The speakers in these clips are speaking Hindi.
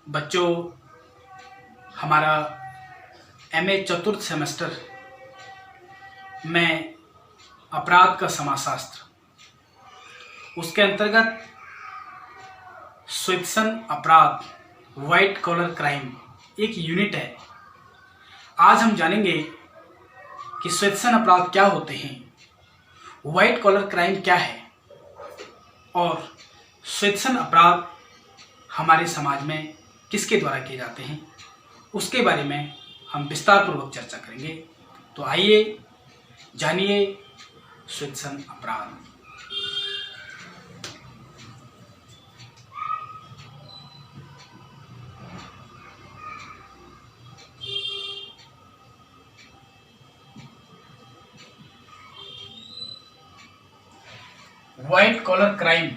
बच्चों, हमारा एमए चतुर्थ सेमेस्टर में अपराध का समाजशास्त्र, उसके अंतर्गत स्वेत्सन अपराध, व्हाइट कॉलर क्राइम एक यूनिट है। आज हम जानेंगे कि स्वेत्सन अपराध क्या होते हैं, व्हाइट कॉलर क्राइम क्या है और स्वेत्सन अपराध हमारे समाज में किसके द्वारा किए जाते हैं, उसके बारे में हम विस्तार पूर्वक चर्चा करेंगे। तो आइए जानिए स्वेत्सन अपराध। White collar crime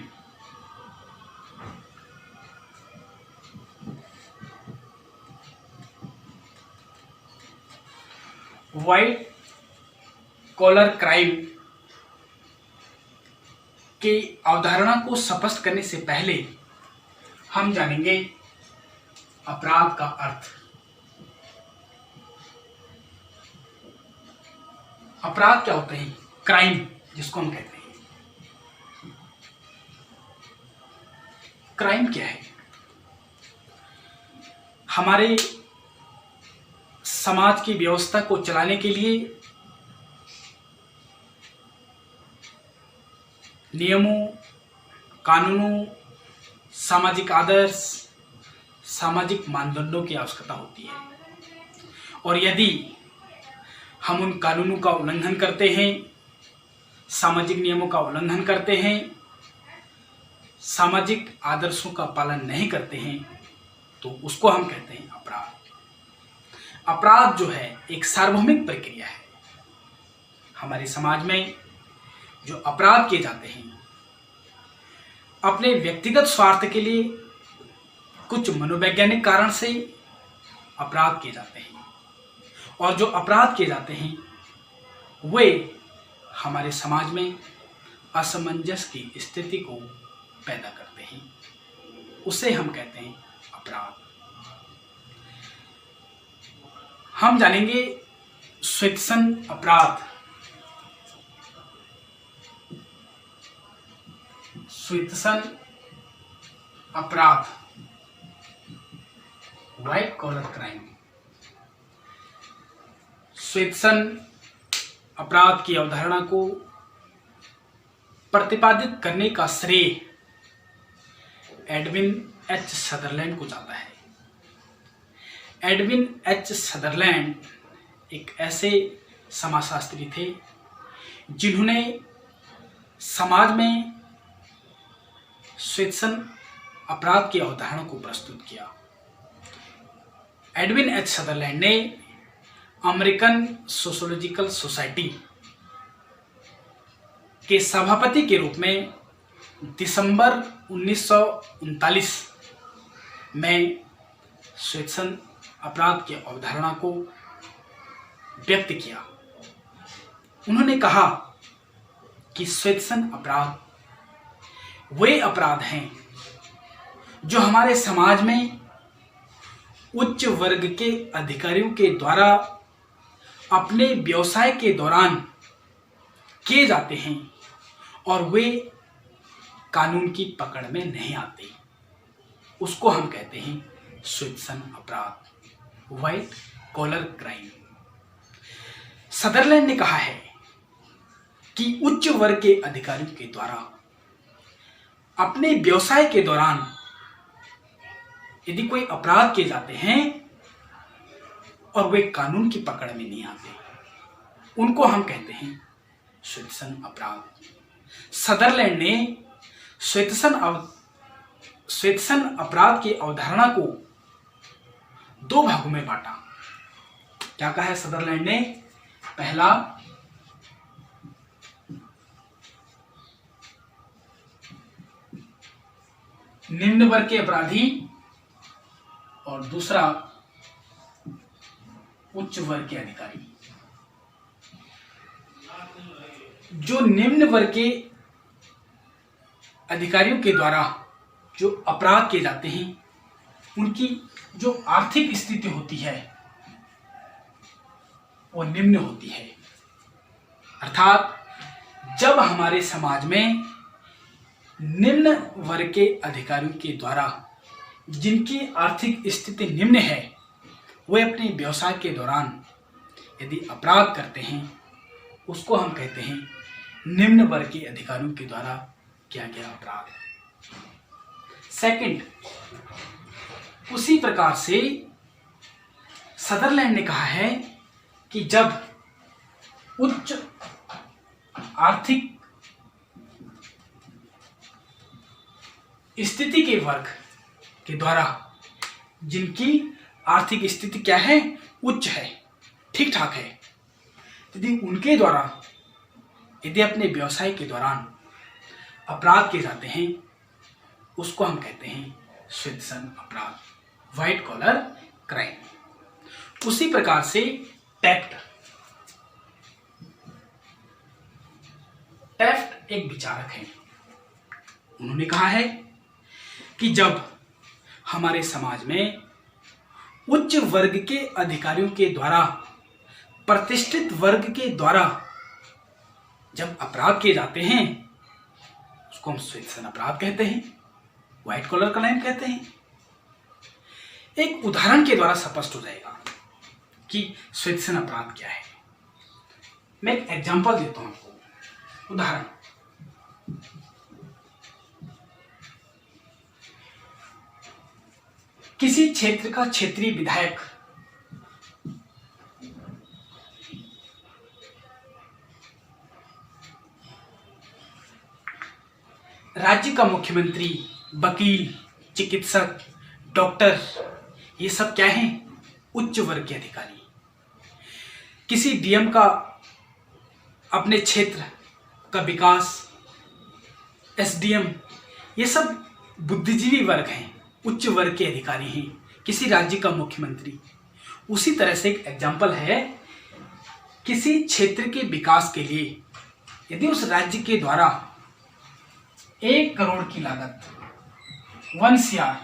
white collar crime की अवधारणा को स्पष्ट करने से पहले हम जानेंगे अपराध का अर्थ। अपराध क्या होते हैं? क्राइम जिसको हम कहते हैं। क्राइम क्या है? हमारे समाज की व्यवस्था को चलाने के लिए नियमों, कानूनों, सामाजिक आदर्श, सामाजिक मानदंडों की आवश्यकता होती है। और यदि हम उन कानूनों का उल्लंघन करते हैं, सामाजिक नियमों का उल्लंघन करते हैं, सामाजिक आदर्शों का पालन नहीं करते हैं, तो उसको हम कहते हैं अपराध। अपराध जो है एक सार्वभौमिक प्रक्रिया है। हमारे समाज में जो अपराध किए जाते हैं अपने व्यक्तिगत स्वार्थ के लिए, कुछ मनोवैज्ञानिक कारण से अपराध किए जाते हैं। और जो अपराध किए जाते हैं वे हमारे समाज में असमंजस की स्थिति को पैदा करते हैं, उसे हम कहते हैं अपराध। हम जानेंगे स्वेत्सन अपराध। स्वेत्सन अपराध, व्हाइट कॉलर क्राइम। स्वेत्सन अपराध की अवधारणा को प्रतिपादित करने का श्रेय एडविन एच सदरलैंड को जाता है। एडविन एच सदरलैंड एक ऐसे समाजशास्त्री थे जिन्होंने समाज में स्वेत्सन अपराध की अवधारणा को प्रस्तुत किया। एडविन एच सदरलैंड ने अमेरिकन सोशियोलॉजिकल सोसाइटी के सभापति के रूप में दिसंबर 1939 में स्वेत्सन अपराध की अवधारणा को व्यक्त किया। उन्होंने कहा कि स्वेत्सन अपराध वे अपराध हैं जो हमारे समाज में उच्च वर्ग के अधिकारियों के द्वारा अपने व्यवसाय के दौरान किए जाते हैं और वे कानून की पकड़ में नहीं आते। उसको हम कहते हैं स्वेत्सन अपराध, व्हाइट कॉलर क्राइम। सदरलैंड ने कहा है कि उच्च वर्ग के अधिकारियों के द्वारा अपने व्यवसाय के दौरान यदि कोई अपराध किए जाते हैं और वे कानून की पकड़ में नहीं आते, उनको हम कहते हैं स्वेत्सन अपराध। सदरलैंड ने स्वेत्सन अपराध की अवधारणा को दो भागों में बांटा। क्या कहा है सदरलैंड ने? पहला, निम्न वर्ग के अपराधी और दूसरा उच्च वर्ग के अधिकारी। जो निम्न वर्ग के अधिकारियों के द्वारा जो अपराध किए जाते हैं उनकी जो आर्थिक स्थिति होती है वो निम्न होती है। अर्थात जब हमारे समाज में निम्न वर्ग के अधिकारियों के द्वारा जिनकी आर्थिक स्थिति निम्न है वे अपने व्यवसाय के दौरान यदि अपराध करते हैं उसको हम कहते हैं निम्न वर्ग के अधिकारियों के द्वारा किया गया अपराध। सेकंड, उसी प्रकार से सदरलैंड ने कहा है कि जब उच्च आर्थिक स्थिति के वर्ग के द्वारा जिनकी आर्थिक स्थिति क्या है, उच्च है, ठीक ठाक है, यदि उनके द्वारा यदि अपने व्यवसाय के दौरान अपराध किए जाते हैं उसको हम कहते हैं श्वेतसन अपराध, व्हाइट कॉलर क्राइम। उसी प्रकार से टेफ्ट एक विचारक है, उन्होंने कहा है कि जब हमारे समाज में उच्च वर्ग के अधिकारियों के द्वारा प्रतिष्ठित वर्ग के द्वारा जब अपराध किए जाते हैं उसको हम श्वेतसन अपराध कहते हैं, व्हाइट कॉलर क्राइम कहते हैं। एक उदाहरण के द्वारा स्पष्ट हो जाएगा कि श्वेतसन अपराध क्या है। मैं एक एग्जांपल देता हूं आपको, उदाहरण। किसी क्षेत्र का क्षेत्रीय विधायक राज्य का मुख्यमंत्री, वकील, चिकित्सक, डॉक्टर, ये सब क्या हैं? उच्च वर्ग के अधिकारी। किसी डीएम का अपने क्षेत्र का विकास, एसडीएम, ये सब बुद्धिजीवी वर्ग हैं, उच्च वर्ग के अधिकारी हैं। किसी राज्य का मुख्यमंत्री। उसी तरह से एक एग्जाम्पल है, किसी क्षेत्र के विकास के लिए यदि उस राज्य के द्वारा 1 करोड़ की लागत, 1 CR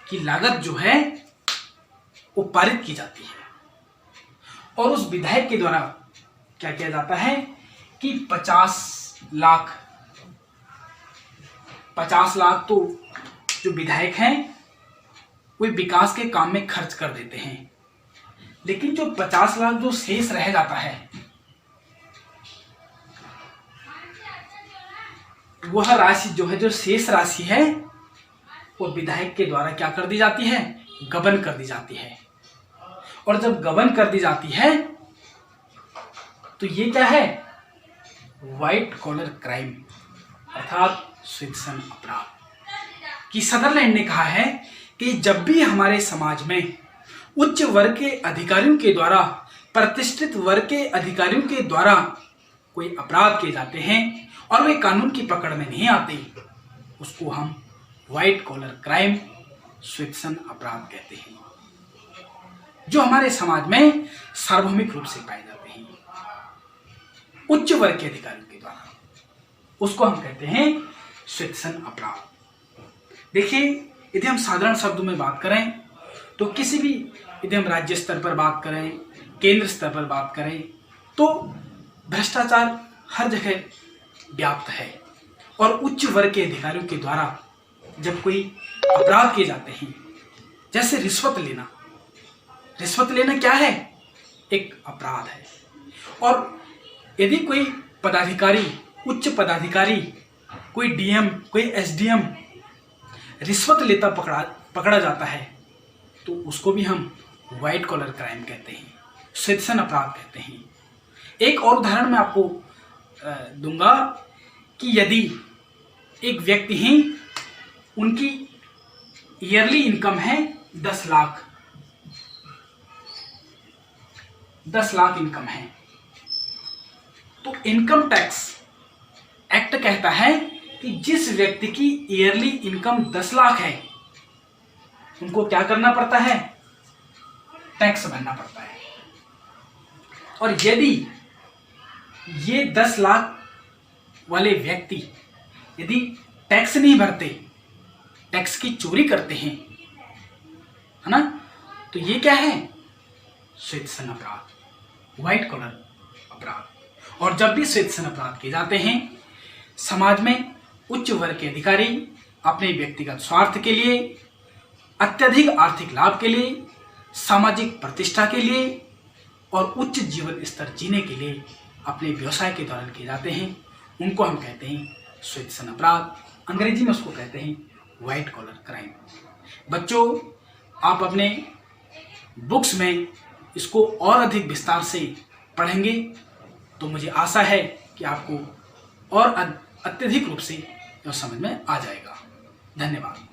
की लागत जो है वो पारित की जाती है और उस विधायक के द्वारा क्या किया जाता है कि 50 लाख तो जो विधायक हैं वे विकास के काम में खर्च कर देते हैं, लेकिन जो 50 लाख जो शेष रह जाता है वह राशि जो है, जो शेष राशि है वो विधायक के द्वारा क्या कर दी जाती है? गबन कर दी जाती है। और जब गबन कर दी जाती है तो ये क्या है? व्हाइट कॉलर क्राइम अर्थात श्वेतसन अपराध। कि सदरलैंड ने कहा है कि जब भी हमारे समाज में उच्च वर्ग के अधिकारियों के द्वारा, प्रतिष्ठित वर्ग के अधिकारियों के द्वारा कोई अपराध किए जाते हैं और वे कानून की पकड़ में नहीं आते, उसको हम व्हाइट कॉलर क्राइम, श्वेतसन अपराध कहते हैं, जो हमारे समाज में सार्वभौमिक रूप से पाए जाते हैं उच्च वर्ग के अधिकारियों के द्वारा, उसको हम कहते हैं श्वेतसन अपराध। देखिए, यदि हम साधारण शब्दों में बात करें तो किसी भी, यदि हम राज्य स्तर पर बात करें, केंद्र स्तर पर बात करें, तो भ्रष्टाचार हर जगह व्याप्त है और उच्च वर्ग के अधिकारियों के द्वारा जब कोई अपराध किए जाते हैं, जैसे रिश्वत लेना क्या है? एक अपराध है। और यदि कोई पदाधिकारी, उच्च पदाधिकारी, कोई डीएम, कोई एसडीएम रिश्वत लेता पकड़ा जाता है तो उसको भी हम व्हाइट कॉलर क्राइम कहते हैं, श्वेतसन अपराध कहते हैं। एक और उदाहरण मैं आपको दूंगा कि यदि एक व्यक्ति हैं, उनकी ईयरली इनकम है 10 लाख इनकम है, तो इनकम टैक्स एक्ट कहता है कि जिस व्यक्ति की ईयरली इनकम 10 लाख है उनको क्या करना पड़ता है? टैक्स भरना पड़ता है। और यदि ये 10 लाख वाले व्यक्ति यदि टैक्स नहीं भरते, टैक्स की चोरी करते हैं, है ना। तो ये क्या है, श्वेत अपराध, व्हाइट कॉलर अपराध। और जब भी श्वेत अपराध किए जाते हैं, समाज में उच्च वर्ग के अधिकारी अपने व्यक्तिगत स्वार्थ के लिए, अत्यधिक आर्थिक लाभ के लिए, सामाजिक प्रतिष्ठा के लिए और उच्च जीवन स्तर जीने के लिए अपने व्यवसाय के दौरान किए जाते हैं, उनको हम कहते हैं श्वेत अपराध। अंग्रेजी में उसको कहते हैं व्हाइट कॉलर क्राइम। बच्चों, आप अपने बुक्स में इसको और अधिक विस्तार से पढ़ेंगे तो मुझे आशा है कि आपको और अत्यधिक रूप से यह समझ में आ जाएगा। धन्यवाद।